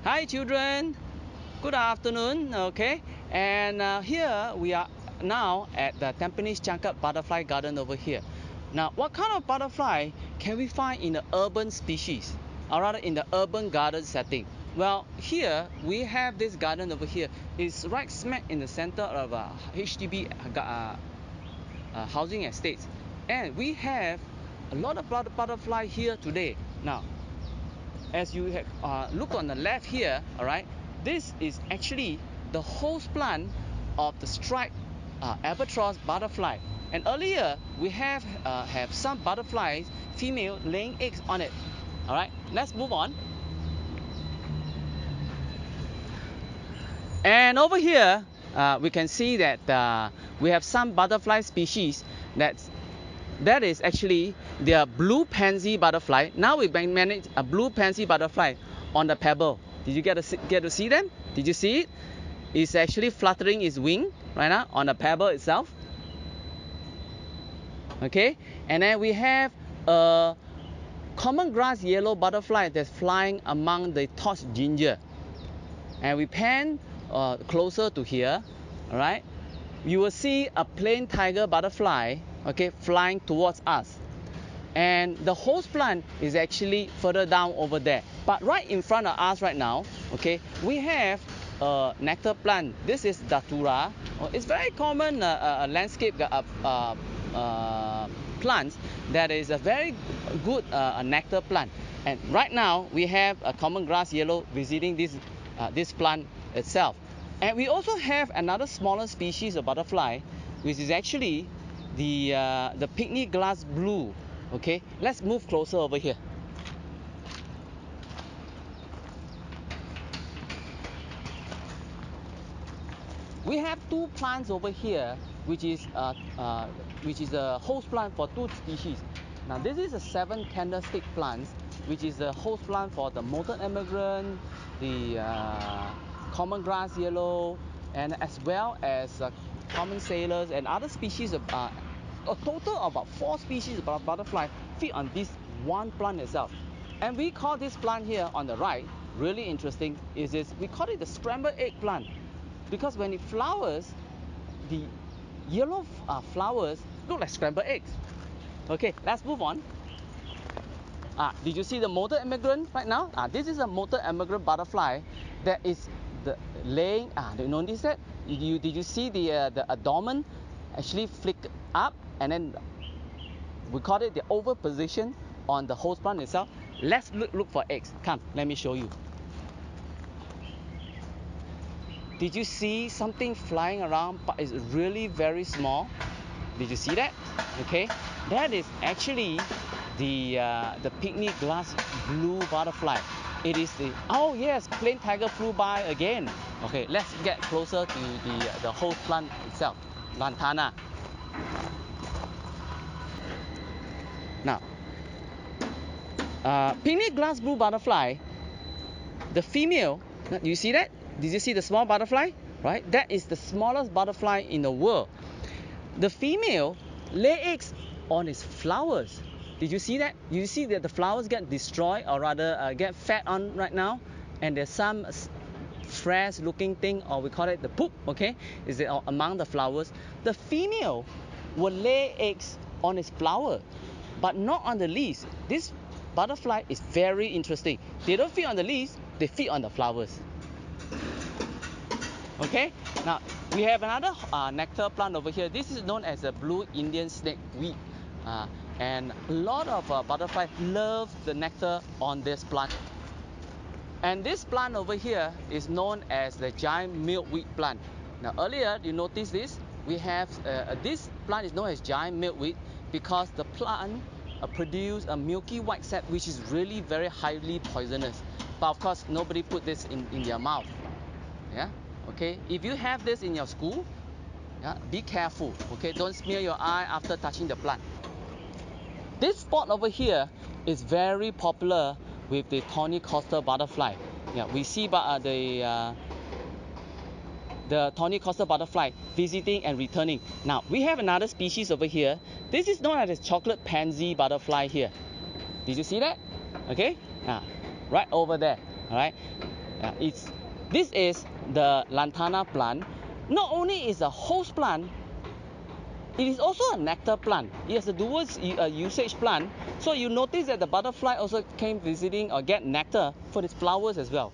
Hi children, good afternoon. Okay, and here we are now at the Tampines Changkat Butterfly Garden over here. Now, what kind of butterfly can we find in the urban species, or rather in the urban garden setting? Well, here we have this garden over here. It's right smack in the center of a HDB housing estates, and we have a lot of butterfly here today. Now, as you have look on the left here, all right, this is actually the host plant of the striped albatross butterfly. And earlier we have some butterflies, female, laying eggs on it. All right, let's move on. And over here we can see that we have some butterfly species that is actually the blue pansy butterfly. Now we manage a blue pansy butterfly on the pebble. Did you get to see them? Did you see it? It's actually fluttering its wing right now on the pebble itself. Okay, and then we have a common grass yellow butterfly that's flying among the torch ginger. And we pan closer to here, all right, you will see a plain tiger butterfly, okay, flying towards us. And the host plant is actually further down over there. But right in front of us right now, okay, we have a nectar plant. This is Datura. It's very common landscape plants that is a very good nectar plant. And right now we have a common grass yellow visiting this plant itself. And we also have another smaller species of butterfly, which is actually the pygmy glass blue. Okay, let's move closer over here. We have two plants over here, which is a host plant for two species. Now this is a 7 candlestick plant, which is a host plant for the molten emigrant, the common grass yellow, and as well as common sailors and other species of a total of about 4 species of butterfly feed on this one plant itself. And we call this plant here on the right, really interesting, we call it the scrambled egg plant, because when it flowers, the yellow flowers look like scrambled eggs. Okay, let's move on. Did you see the molten emigrant right now? This is a molten emigrant butterfly that is laying. Do you notice that? Did you see the abdomen actually flick up, and then we call it the oval position on the host plant itself? Let's look for eggs. Come, let me show you. Did you see something flying around, but it's really very small? Did you see that? Okay, that is actually the pygmy glass blue butterfly. It is oh yes, plain tiger flew by again. Okay, let's get closer to the host plant itself, lantana. Now, pygmy glass blue butterfly, the female, you see that? Did you see the small butterfly? Right, that is the smallest butterfly in the world. The female lay eggs on its flowers. Did you see that? You see that the flowers get destroyed, or rather get fed on right now, and there's some fresh looking thing, or we call it the poop, okay, is it among the flowers. The female will lay eggs on its flower, but not on the leaves. This butterfly is very interesting. They don't feed on the leaves, they feed on the flowers. Okay, now we have another nectar plant over here. This is known as the blue Indian snakeweed, and a lot of butterflies love the nectar on this plant. And this plant over here is known as the giant milkweed plant. Now earlier you notice this, we have this plant is known as giant milkweed because the plant produce a milky white sap, which is really very highly poisonous. But of course nobody put this in their mouth. Yeah. Okay, if you have this in your school, be careful. Okay, don't smear your eye after touching the plant. This spot over here is very popular with the tawny coastal butterfly. Yeah, we see the tawny coastal butterfly visiting and returning. Now we have another species over here. This is known as chocolate pansy butterfly here. Did you see that? Okay, right over there. All right. This is the lantana plant. Not only is a host plant, it is also a nectar plant. It has a dual usage plant. So you notice that the butterfly also came visiting or get nectar for its flowers as well.